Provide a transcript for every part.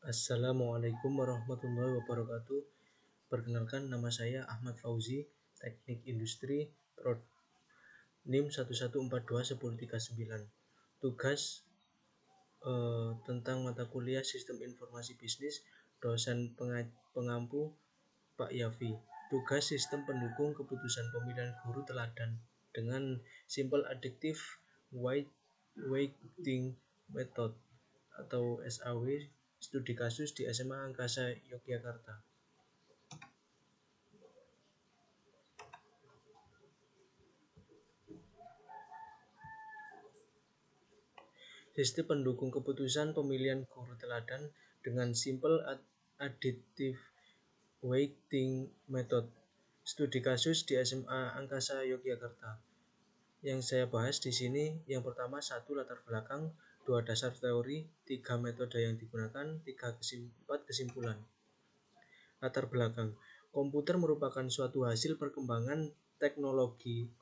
Assalamualaikum warahmatullahi wabarakatuh. Perkenalkan, nama saya Ahmad Fauzi, Teknik Industri, NIM 11421039. Tugas tentang mata kuliah Sistem Informasi Bisnis, dosen pengampu Pak Yafi. Tugas sistem pendukung keputusan pemilihan guru teladan dengan Simple Additive Weighting Method atau SAW, studi kasus di SMA Angkasa Yogyakarta. Sistem pendukung keputusan pemilihan guru teladan dengan Simple Additive Weighting Method, studi kasus di SMA Angkasa Yogyakarta. Yang saya bahas di sini, yang pertama 1. Latar belakang, 2. Dasar teori, 3. Metode yang digunakan, 4. Kesimpulan. Latar belakang, komputer merupakan suatu hasil perkembangan teknologi.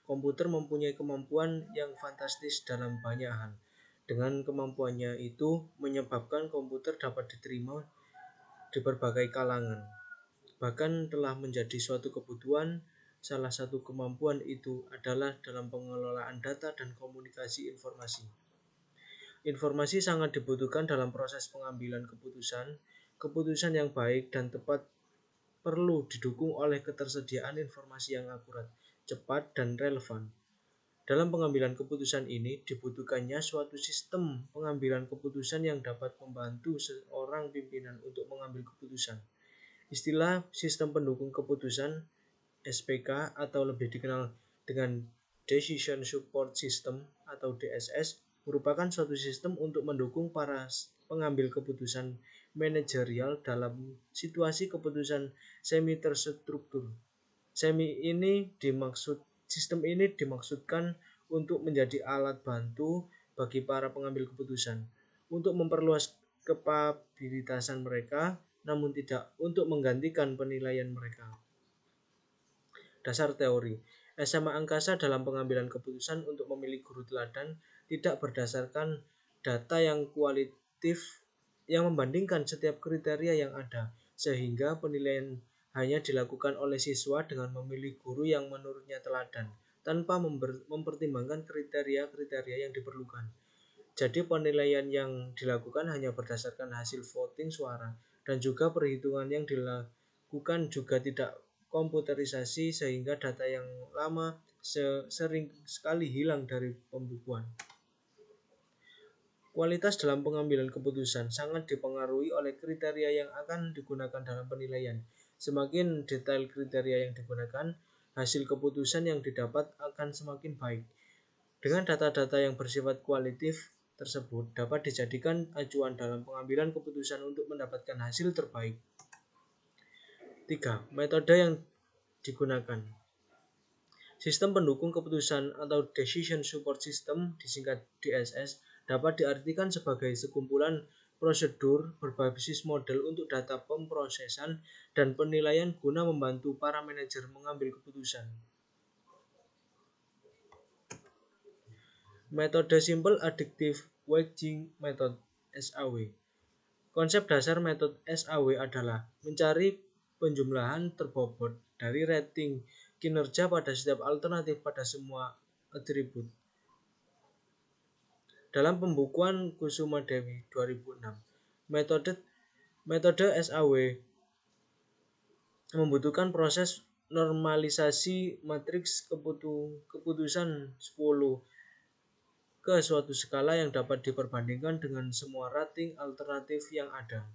Komputer mempunyai kemampuan yang fantastis dalam banyak hal. Dengan kemampuannya itu menyebabkan komputer dapat diterima di berbagai kalangan. Bahkan telah menjadi suatu kebutuhan. Salah satu kemampuan itu adalah dalam pengelolaan data dan komunikasi informasi. Informasi sangat dibutuhkan dalam proses pengambilan keputusan. Keputusan yang baik dan tepat perlu didukung oleh ketersediaan informasi yang akurat, cepat, dan relevan. Dalam pengambilan keputusan ini dibutuhkannya suatu sistem pengambilan keputusan yang dapat membantu seorang pimpinan untuk mengambil keputusan. Istilah sistem pendukung keputusan (SPK) atau lebih dikenal dengan Decision Support System atau DSS merupakan suatu sistem untuk mendukung para pengambil keputusan manajerial dalam situasi keputusan semi terstruktur. Sistem ini dimaksudkan untuk menjadi alat bantu bagi para pengambil keputusan untuk memperluas kapabilitasan mereka, namun tidak untuk menggantikan penilaian mereka. Dasar teori, SMA Angkasa dalam pengambilan keputusan untuk memilih guru teladan tidak berdasarkan data yang kualitatif yang membandingkan setiap kriteria yang ada, sehingga penilaian hanya dilakukan oleh siswa dengan memilih guru yang menurutnya teladan, tanpa mempertimbangkan kriteria-kriteria yang diperlukan. Jadi penilaian yang dilakukan hanya berdasarkan hasil voting suara, dan juga perhitungan yang dilakukan juga tidak komputerisasi, sehingga data yang lama sering sekali hilang dari pembukuan. Kualitas dalam pengambilan keputusan sangat dipengaruhi oleh kriteria yang akan digunakan dalam penilaian. Semakin detail kriteria yang digunakan, hasil keputusan yang didapat akan semakin baik. Dengan data-data yang bersifat kualitatif tersebut dapat dijadikan acuan dalam pengambilan keputusan untuk mendapatkan hasil terbaik. 3. Metode yang digunakan. Sistem pendukung keputusan atau Decision Support System, disingkat DSS, dapat diartikan sebagai sekumpulan prosedur berbasis model untuk data pemrosesan dan penilaian guna membantu para manajer mengambil keputusan. Metode Simple Additive Weighting Method (SAW). Konsep dasar metode SAW adalah mencari penjumlahan terbobot dari rating kinerja pada setiap alternatif pada semua atribut. Dalam pembukuan Kusuma Dewi 2006, metode SAW membutuhkan proses normalisasi matriks keputusan 10 ke suatu skala yang dapat diperbandingkan dengan semua rating alternatif yang ada.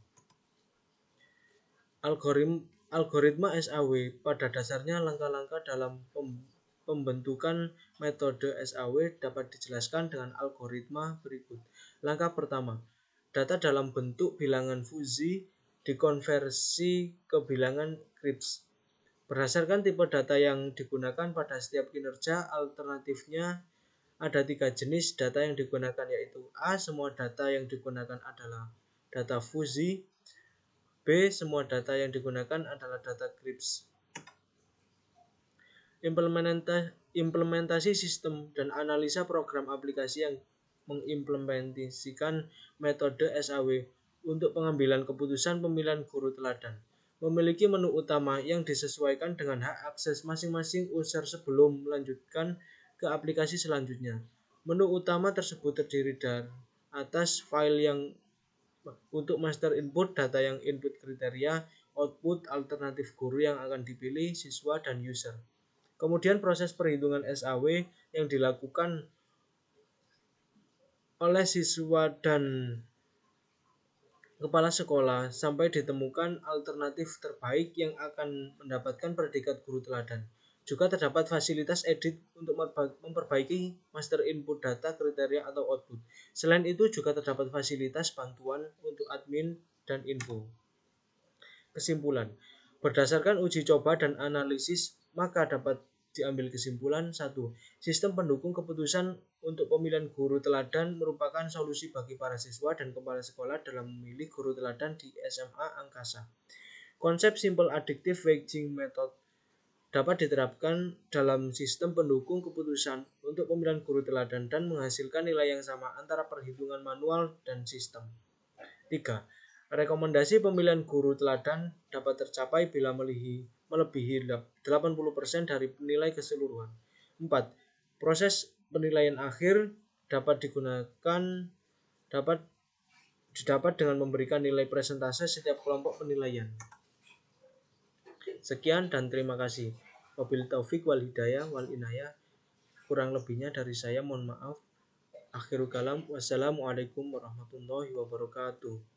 Algoritma SAW pada dasarnya langkah-langkah dalam pembentukan metode SAW dapat dijelaskan dengan algoritma berikut. Langkah pertama, data dalam bentuk bilangan fuzzy dikonversi ke bilangan Cripps. Berdasarkan tipe data yang digunakan pada setiap kinerja alternatifnya, ada 3 jenis data yang digunakan, yaitu A. Semua data yang digunakan adalah data fuzzy. B. Semua data yang digunakan adalah data Cripps. Implementasi sistem dan analisa program aplikasi yang mengimplementasikan metode SAW untuk pengambilan keputusan pemilihan guru teladan. Memiliki menu utama yang disesuaikan dengan hak akses masing-masing user sebelum melanjutkan ke aplikasi selanjutnya. Menu utama tersebut terdiri dari atas file yang untuk master input, data yang input kriteria, output alternatif guru yang akan dipilih, siswa, dan user. Kemudian proses perhitungan SAW yang dilakukan oleh siswa dan kepala sekolah sampai ditemukan alternatif terbaik yang akan mendapatkan predikat guru teladan. Juga terdapat fasilitas edit untuk memperbaiki master input data, kriteria, atau output. Selain itu juga terdapat fasilitas bantuan untuk admin dan info. Kesimpulan. Berdasarkan uji coba dan analisis, maka dapat diambil kesimpulan 1. Sistem pendukung keputusan untuk pemilihan guru teladan merupakan solusi bagi para siswa dan kepala sekolah dalam memilih guru teladan di SMA Angkasa. Konsep Simple Additive Weighting Method dapat diterapkan dalam sistem pendukung keputusan untuk pemilihan guru teladan dan menghasilkan nilai yang sama antara perhitungan manual dan sistem. 3. Rekomendasi pemilihan guru teladan dapat tercapai bila melebihi 80% dari nilai keseluruhan. 4. Proses penilaian akhir dapat didapat dengan memberikan nilai persentase setiap kelompok penilaian. Sekian dan terima kasih. Wabillahi taufik wal hidayah wal inayah. Kurang lebihnya dari saya mohon maaf. Akhirul kalam. Wassalamualaikum warahmatullahi wabarakatuh.